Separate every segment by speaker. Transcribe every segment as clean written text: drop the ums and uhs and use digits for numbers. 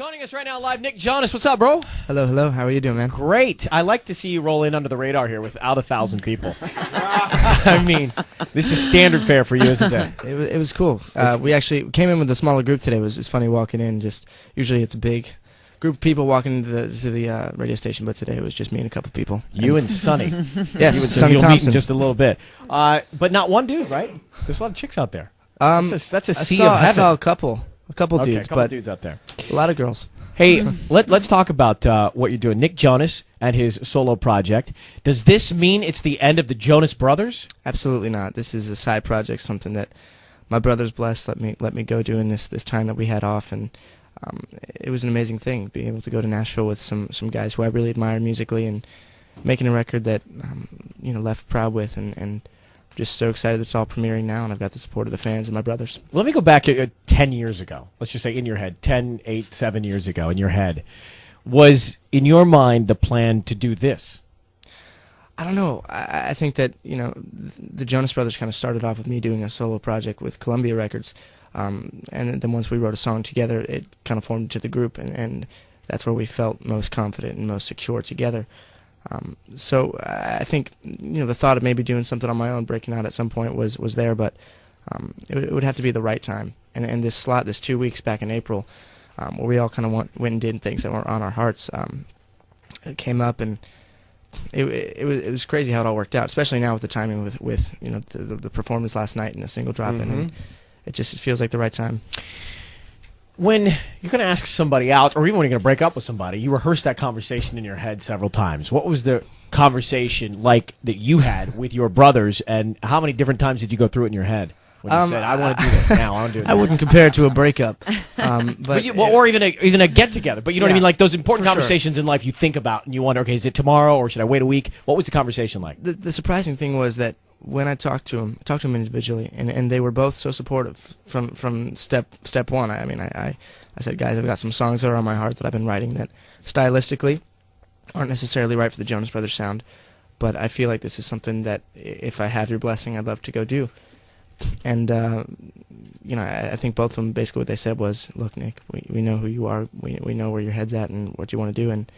Speaker 1: Joining us right now live, Nick Jonas. What's up, bro?
Speaker 2: Hello, hello. How are you doing, man?
Speaker 1: Great. I like to see you roll in under the radar here without 1,000 people. I mean, this is standard fare for you, isn't it?
Speaker 2: It was cool. We actually came in with a smaller group today. It's funny walking in. Just usually it's a big group of people walking into the radio station, but today it was just me and a couple people.
Speaker 1: You and Sonny.
Speaker 2: Yes, Sonny
Speaker 1: you'll meet
Speaker 2: Thompson.
Speaker 1: in just a little bit. But not one dude, right? There's a lot of chicks out there. That's a sea of heaven.
Speaker 2: I saw a couple dudes,
Speaker 1: but dudes out there.
Speaker 2: A lot of girls.
Speaker 1: Hey, let's talk about what you're doing. Nick Jonas and his solo project. Does this mean it's the end of the Jonas Brothers?
Speaker 2: Absolutely not. This is a side project, something that my brother's blessed let me go do in this time that we had off, and it was an amazing thing being able to go to Nashville with some guys who I really admire musically and making a record that left proud with, and just so excited that it's all premiering now, and I've got the support of the fans and my brothers.
Speaker 1: Let me go back 10 years ago. Let's just say in your head, 10, 8, 7 years ago in your head. Was, in your mind, the plan to do this?
Speaker 2: I don't know. I think that, the Jonas Brothers kind of started off with me doing a solo project with Columbia Records, and then once we wrote a song together, it kind of formed into the group, and that's where we felt most confident and most secure together. So I think the thought of maybe doing something on my own, breaking out at some point was there, but it would have to be the right time. And this slot, this 2 weeks back in April, where we all kind of went and did things that were on our hearts, it came up, and it was crazy how it all worked out, especially now with the timing with the performance last night and the single drop, and it feels like the right time.
Speaker 1: When you're going to ask somebody out, or even when you're going to break up with somebody, you rehearse that conversation in your head several times. What was the conversation like that you had with your brothers, and how many different times did you go through it in your head when you said, I want to do this now, I want to do it now?
Speaker 2: I wouldn't compare it to a breakup.
Speaker 1: Or even a get-together. But you know what I mean? Like those important conversations in life you think about, and you wonder, okay, is it tomorrow, or should I wait a week? What was the conversation like?
Speaker 2: The surprising thing was that when I talked to them individually, and they were both so supportive from step one. I said, guys, I've got some songs that are on my heart that I've been writing that stylistically aren't necessarily right for the Jonas Brothers sound, but I feel like this is something that if I have your blessing, I'd love to go do. And I think both of them, basically what they said was, look, Nick, we know who you are, we know where your head's at and what you want to do, and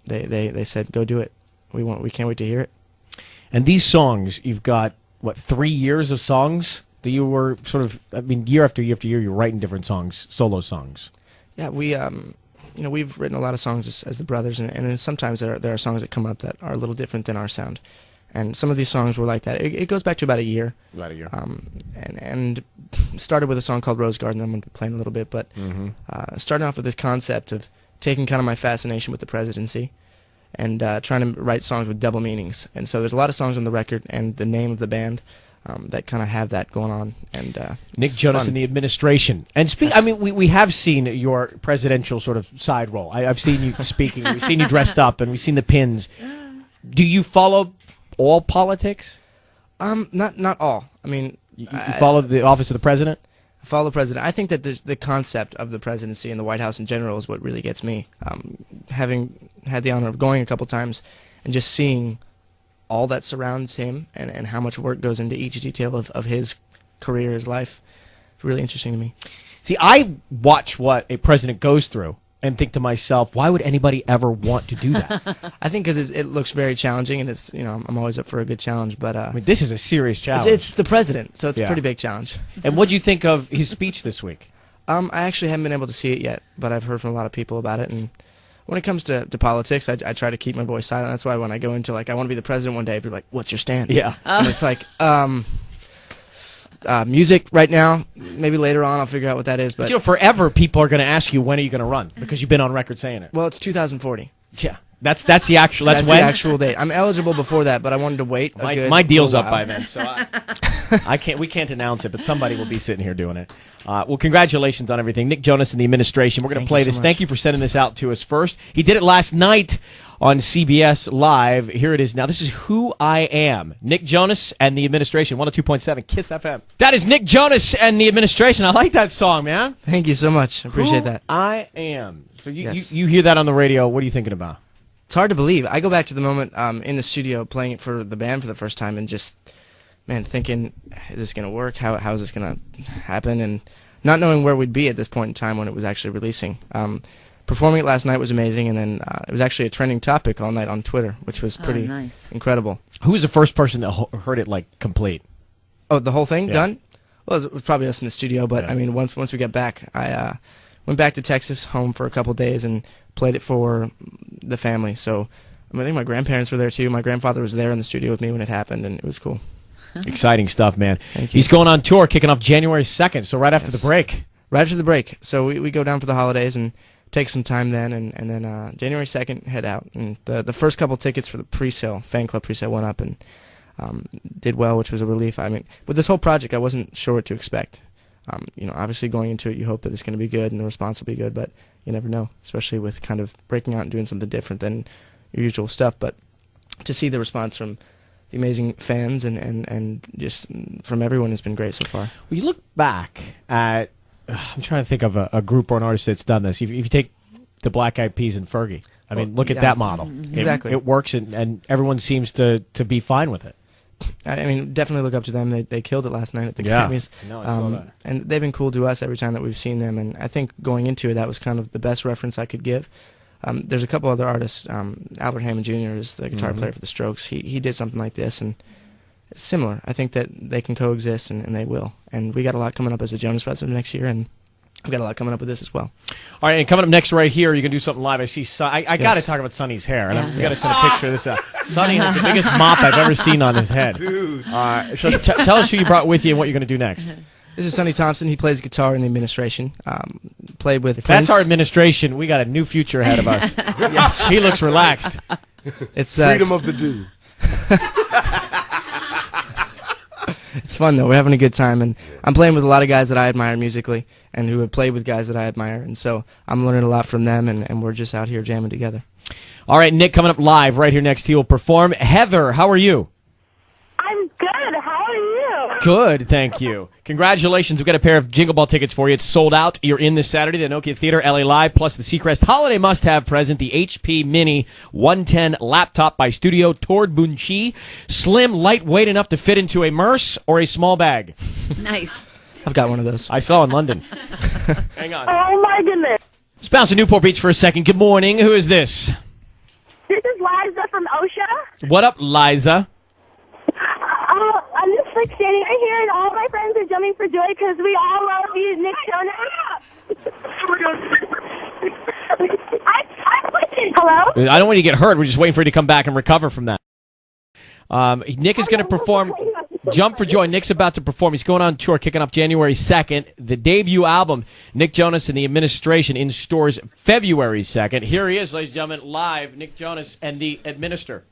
Speaker 2: they said, go do it. We can't wait to hear it.
Speaker 1: And these songs, you've got, 3 years of songs that you were year after year after year, you're writing different songs, solo songs.
Speaker 2: Yeah, we've written a lot of songs as the brothers, and sometimes there are songs that come up that are a little different than our sound. And some of these songs were like that. It goes back to about a year.
Speaker 1: About a year.
Speaker 2: And started with a song called Rose Garden. I'm going to be playing a little bit, but starting off with this concept of taking kind of my fascination with the presidency and trying to write songs with double meanings. And so there's a lot of songs on the record and the name of the band that kind of have that going on. And
Speaker 1: Nick Jonas and the administration. And we have seen your presidential sort of side role. I've seen you speaking. We've seen you dressed up, and we've seen the pins. Do you follow all politics?
Speaker 2: Not all. You
Speaker 1: follow the office of the president?
Speaker 2: I follow the president. I think that the concept of the presidency and the White House in general is what really gets me. Having had the honor of going a couple times and just seeing all that surrounds him and how much work goes into each detail of his career, his life, it's really interesting to me.
Speaker 1: See, I watch what a president goes through and think to myself, why would anybody ever want to do that?
Speaker 2: I think because it looks very challenging, and it's I'm always up for a good challenge. But
Speaker 1: this is a serious challenge.
Speaker 2: It's the president, so it's a pretty big challenge.
Speaker 1: And what do you think of his speech this week?
Speaker 2: I actually haven't been able to see it yet, but I've heard from a lot of people about it. And when it comes to politics, I try to keep my voice silent. That's why when I go into I want to be the president one day, people are like, "What's your stand?"
Speaker 1: Yeah,
Speaker 2: and it's like music right now. Maybe later on I'll figure out what that is. But
Speaker 1: forever people are going to ask you, when are you going to run? Because you've been on record saying it.
Speaker 2: Well, it's 2040.
Speaker 1: Yeah, that's the actual. That's when?
Speaker 2: The actual date. I'm eligible before that, but I wanted to wait.
Speaker 1: My deal's up by then, so I can't. We can't announce it, but somebody will be sitting here doing it. Well, congratulations on everything, Nick Jonas and the administration. We're going to play this. Thank you for sending this out to us first. He did it last night on CBS Live. Here it is now. This is Who I Am. Nick Jonas and the administration. 102.7 KISS FM. That is Nick Jonas and the administration. I like that song, man.
Speaker 2: Thank you so much. I appreciate that.
Speaker 1: I Am. So you hear that on the radio. What are you thinking about?
Speaker 2: It's hard to believe. I go back to the moment in the studio playing it for the band for the first time and just, thinking, is this going to work? How is this going to happen? And not knowing where we'd be at this point in time when it was actually releasing. Performing it last night was amazing, and then it was actually a trending topic all night on Twitter, which was pretty incredible.
Speaker 1: Who was the first person that heard it like complete?
Speaker 2: Oh, the whole thing done? Well, it was probably us in the studio, but I mean, once we got back, I went back to Texas, home for a couple days, and played it for the family. So I think my grandparents were there too. My grandfather was there in the studio with me when it happened, and it was cool.
Speaker 1: Exciting stuff, man.
Speaker 2: Thank you.
Speaker 1: He's going on tour, kicking off January 2nd, so right after the break.
Speaker 2: Right after the break. So we go down for the holidays and take some time then, and then January 2nd, head out. And the first couple tickets for the pre-sale, fan club pre-sale, went up and did well, which was a relief. I mean, with this whole project, I wasn't sure what to expect. Obviously going into it, you hope that it's going to be good and the response will be good, but you never know, especially with kind of breaking out and doing something different than your usual stuff. But to see the response from the amazing fans and just from everyone has been great so far.
Speaker 1: Well, you look back at, I'm trying to think of a group or an artist that's done this. If you take the Black Eyed Peas and Fergie, I mean, look at that model.
Speaker 2: Exactly.
Speaker 1: It works, and everyone seems to be fine with it.
Speaker 2: I mean, definitely look up to them. They killed it last night at the Grammys.
Speaker 1: No, I saw that.
Speaker 2: And they've been cool to us every time that we've seen them. And I think going into it, that was kind of the best reference I could give. There's a couple other artists. Albert Hammond Jr. is the guitar player for the Strokes. He did something like this, and it's similar. I think that they can coexist, and they will. And we got a lot coming up as the Jonas Brothers next year, and we've got a lot coming up with this as well.
Speaker 1: All right, and coming up next right here, you're going to do something live. I see I got to talk about Sonny's hair. And we got to send a picture of this out. Sonny has the biggest mop I've ever seen on his head. Dude. So tell us who you brought with you and what you're going to do next.
Speaker 2: This is Sonny Thompson. He plays guitar in the administration. Played with
Speaker 1: If
Speaker 2: Prince.
Speaker 1: that's our administration, we got a new future ahead of us. Yes. He looks relaxed.
Speaker 3: It's freedom of the dude.
Speaker 2: It's fun, though. We're having a good time, and I'm playing with a lot of guys that I admire musically and who have played with guys that I admire, and so I'm learning a lot from them, and we're just out here jamming together.
Speaker 1: All right, Nick, coming up live right here next. He will perform. Heather, how are you?
Speaker 4: I'm good. How are you?
Speaker 1: Good, thank you. Congratulations. We've got a pair of Jingle Ball tickets for you. It's sold out. You're in this Saturday, the Nokia Theater, LA Live, plus the Seacrest holiday must-have present, the HP Mini 110 laptop by Studio Tord Bunchi. Slim, lightweight enough to fit into a Merce or a small bag.
Speaker 5: Nice.
Speaker 2: I've got one of those.
Speaker 1: I saw in London. Hang on.
Speaker 4: Oh, my goodness.
Speaker 1: Let's bounce to Newport Beach for a second. Good morning. Who is this?
Speaker 4: This is Liza from OSHA.
Speaker 1: What up, Liza?
Speaker 4: I'm just like standing right here, and all my friends are jumping for joy because we all love you, Nick Jonas. Hello?
Speaker 1: I don't want you to get hurt. We're just waiting for you to come back and recover from that. Nick is going to perform Jump for Joy. Nick's about to perform. He's going on tour, kicking off January 2nd. The debut album, Nick Jonas and the Administration, in stores February 2nd. Here he is, ladies and gentlemen, live, Nick Jonas and the Administer.